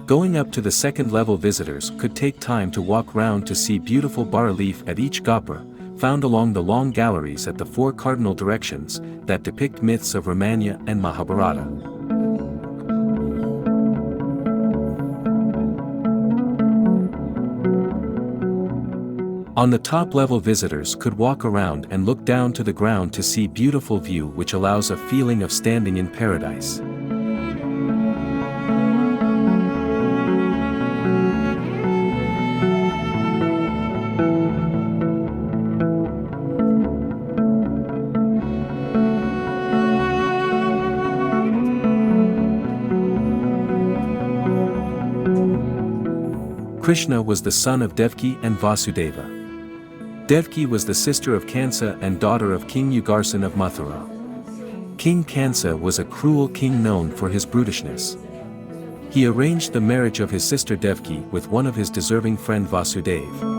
Going up to the second-level visitors could take time to walk round to see beautiful bas-relief at each Gopura, found along the long galleries at the four cardinal directions, that depict myths of Ramanya and Mahabharata. On the top-level visitors could walk around and look down to the ground to see beautiful view which allows a feeling of standing in paradise. Krishna was the son of Devaki and Vasudeva. Devaki was the sister of Kansa and daughter of King Ugarsan of Mathura. King Kansa was a cruel king known for his brutishness. He arranged the marriage of his sister Devaki with one of his deserving friend Vasudeva.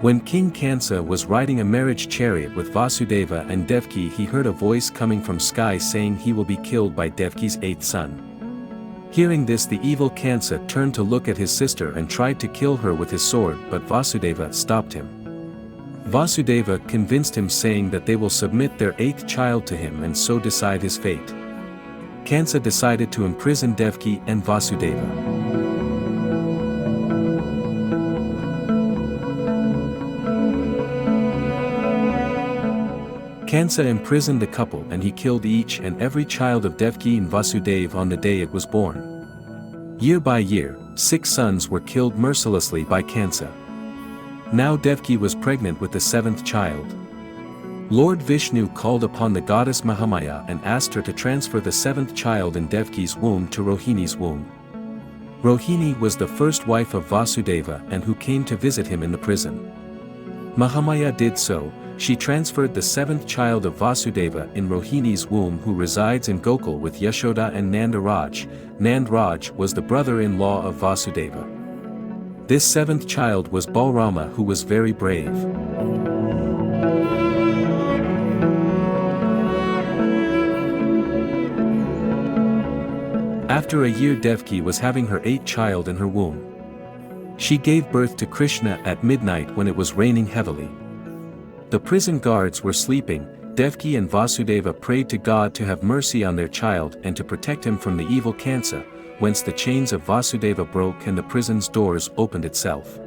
When King Kansa was riding a marriage chariot with Vasudeva and Devaki, he heard a voice coming from sky saying he will be killed by Devaki's eighth son. Hearing this, the evil Kansa turned to look at his sister and tried to kill her with his sword, but Vasudeva stopped him. Vasudeva convinced him, saying that they will submit their eighth child to him and so decide his fate. Kansa decided to imprison Devaki and Vasudeva. Kansa imprisoned the couple and he killed each and every child of Devaki and Vasudeva on the day it was born. Year by year, 6 sons were killed mercilessly by Kansa. Now Devaki was pregnant with the 7th child. Lord Vishnu called upon the goddess Mahamaya and asked her to transfer the 7th child in Devaki's womb to Rohini's womb. Rohini was the first wife of Vasudeva and who came to visit him in the prison. Mahamaya did so. She transferred the 7th child of Vasudeva in Rohini's womb, who resides in Gokul with Yashoda and Nandaraj. Nandaraj was the brother-in-law of Vasudeva. This 7th child was Balarama, who was very brave. After a year, Devaki was having her 8th child in her womb. She gave birth to Krishna at midnight when it was raining heavily. The prison guards were sleeping. Devaki and Vasudeva prayed to God to have mercy on their child and to protect him from the evil Kansa, whence the chains of Vasudeva broke and the prison's doors opened itself.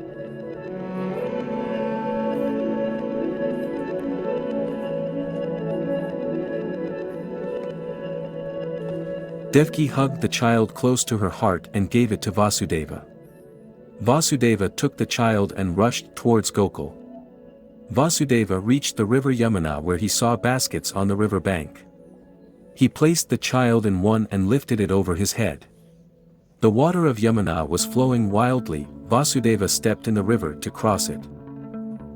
Devaki hugged the child close to her heart and gave it to Vasudeva. Vasudeva took the child and rushed towards Gokul. Vasudeva reached the river Yamuna, where he saw baskets on the river bank. He placed the child in one and lifted it over his head. The water of Yamuna was flowing wildly. Vasudeva stepped in the river to cross it.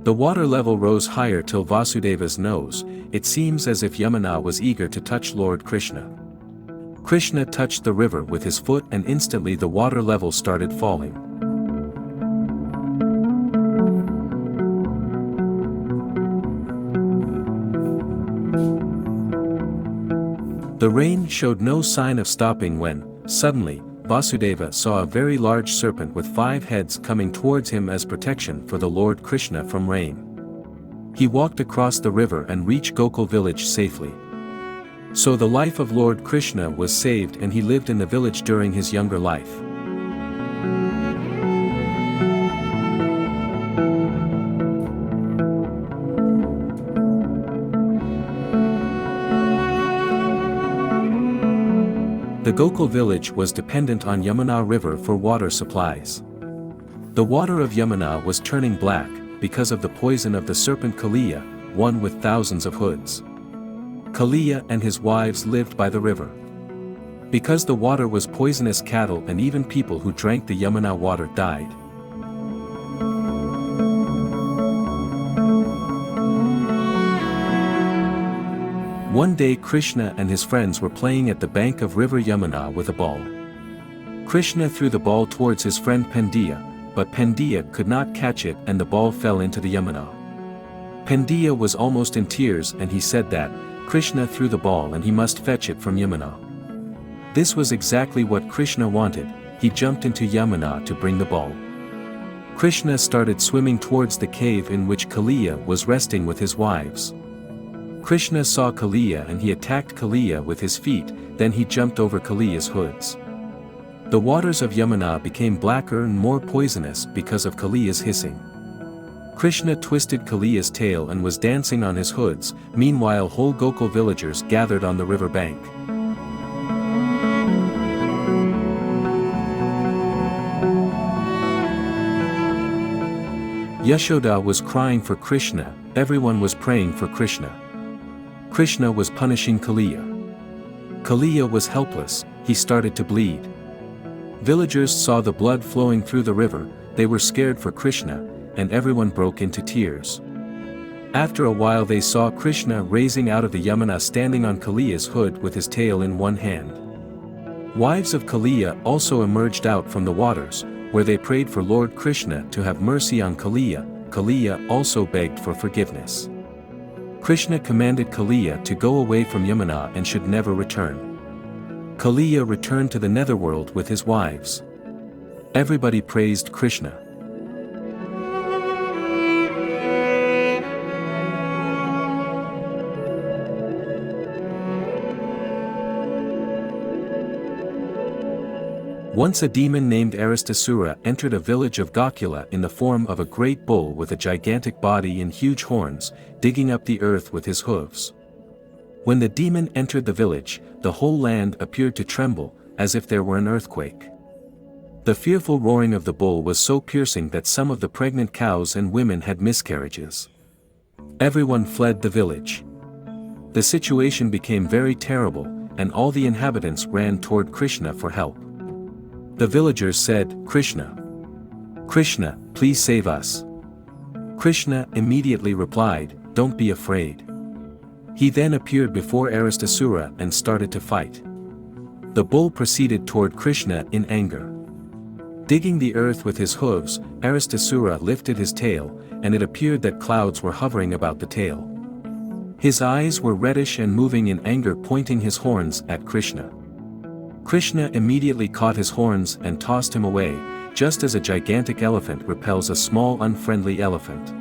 The water level rose higher till Vasudeva's nose. It seems as if Yamuna was eager to touch Lord Krishna. Krishna touched the river with his foot and instantly the water level started falling. The rain showed no sign of stopping when, suddenly, Vasudeva saw a very large serpent with 5 heads coming towards him as protection for the Lord Krishna from rain. He walked across the river and reached Gokul village safely. So the life of Lord Krishna was saved and he lived in the village during his younger life. The Gokul village was dependent on Yamuna river for water supplies. The water of Yamuna was turning black, because of the poison of the serpent Kalia, one with thousands of hoods. Kalia and his wives lived by the river. Because the water was poisonous, cattle and even people who drank the Yamuna water died. One day Krishna and his friends were playing at the bank of river Yamuna with a ball. Krishna threw the ball towards his friend Pandya, but Pandya could not catch it and the ball fell into the Yamuna. Pandya was almost in tears and he said that Krishna threw the ball and he must fetch it from Yamuna. This was exactly what Krishna wanted. He jumped into Yamuna to bring the ball. Krishna started swimming towards the cave in which Kalia was resting with his wives. Krishna saw Kalia and he attacked Kalia with his feet, then he jumped over Kalia's hoods. The waters of Yamuna became blacker and more poisonous because of Kalia's hissing. Krishna twisted Kalia's tail and was dancing on his hoods, meanwhile whole Gokul villagers gathered on the river bank. Yashoda was crying for Krishna, everyone was praying for Krishna. Krishna was punishing Kalia. Kalia was helpless, he started to bleed. Villagers saw the blood flowing through the river, they were scared for Krishna, and everyone broke into tears. After a while they saw Krishna raising out of the Yamuna standing on Kalia's hood with his tail in one hand. Wives of Kalia also emerged out from the waters, where they prayed for Lord Krishna to have mercy on Kalia. Kalia also begged for forgiveness. Krishna commanded Kalia to go away from Yamuna and should never return. Kalia returned to the netherworld with his wives. Everybody praised Krishna. Once a demon named Azura entered a village of Gokula in the form of a great bull with a gigantic body and huge horns, digging up the earth with his hooves. When the demon entered the village, the whole land appeared to tremble, as if there were an earthquake. The fearful roaring of the bull was so piercing that some of the pregnant cows and women had miscarriages. Everyone fled the village. The situation became very terrible, and all the inhabitants ran toward Krishna for help. The villagers said, "Krishna! Krishna, please save us." Krishna immediately replied, "Don't be afraid." He then appeared before Azura and started to fight. The bull proceeded toward Krishna in anger. Digging the earth with his hooves, Azura lifted his tail, and it appeared that clouds were hovering about the tail. His eyes were reddish and moving in anger, pointing his horns at Krishna. Krishna immediately caught his horns and tossed him away, just as a gigantic elephant repels a small unfriendly elephant.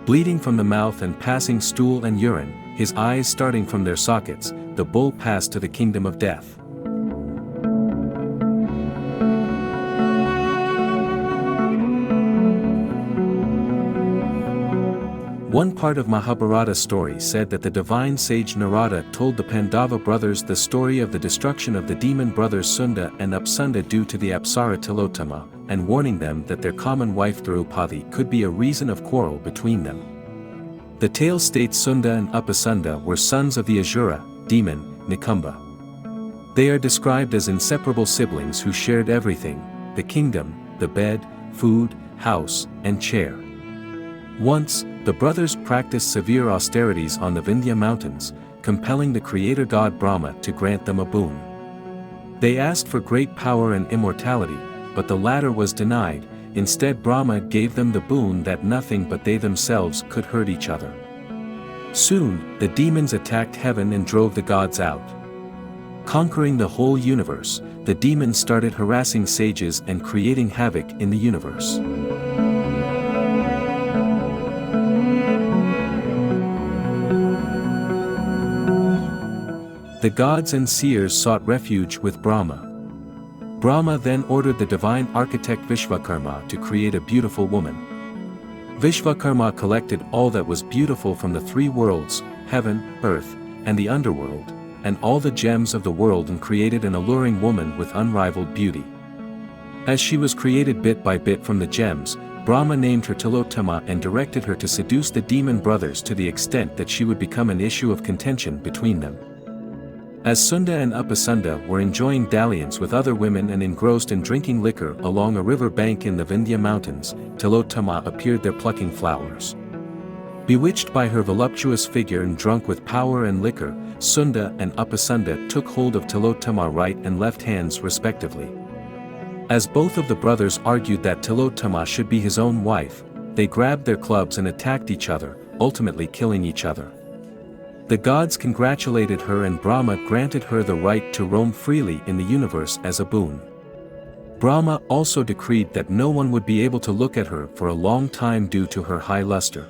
Bleeding from the mouth and passing stool and urine, his eyes starting from their sockets, the bull passed to the kingdom of death. One part of Mahabharata story said that the divine sage Narada told the Pandava brothers the story of the destruction of the demon brothers Sunda and Apsunda due to the Apsara Tilotama, and warning them that their common wife Draupadi could be a reason of quarrel between them. The tale states Sunda and Upasunda were sons of the Azura, demon, Nikumba. They are described as inseparable siblings who shared everything, the kingdom, the bed, food, house, and chair. Once, the brothers practiced severe austerities on the Vindhya mountains, compelling the creator god Brahma to grant them a boon. They asked for great power and immortality, but the latter was denied. Instead Brahma gave them the boon that nothing but they themselves could hurt each other. Soon, the demons attacked heaven and drove the gods out. Conquering the whole universe, the demons started harassing sages and creating havoc in the universe. The gods and seers sought refuge with Brahma. Brahma then ordered the divine architect Vishvakarma to create a beautiful woman. Vishvakarma collected all that was beautiful from the three worlds, heaven, earth, and the underworld, and all the gems of the world and created an alluring woman with unrivaled beauty. As she was created bit by bit from the gems, Brahma named her Tilotama and directed her to seduce the demon brothers to the extent that she would become an issue of contention between them. As Sunda and Upasunda were enjoying dalliance with other women and engrossed in drinking liquor along a river bank in the Vindhya mountains, Tilotama appeared there plucking flowers. Bewitched by her voluptuous figure and drunk with power and liquor, Sunda and Upasunda took hold of Tilottama's right and left hands respectively. As both of the brothers argued that Tilottama should be his own wife, they grabbed their clubs and attacked each other, ultimately killing each other. The gods congratulated her and Brahma granted her the right to roam freely in the universe as a boon. Brahma also decreed that no one would be able to look at her for a long time due to her high luster.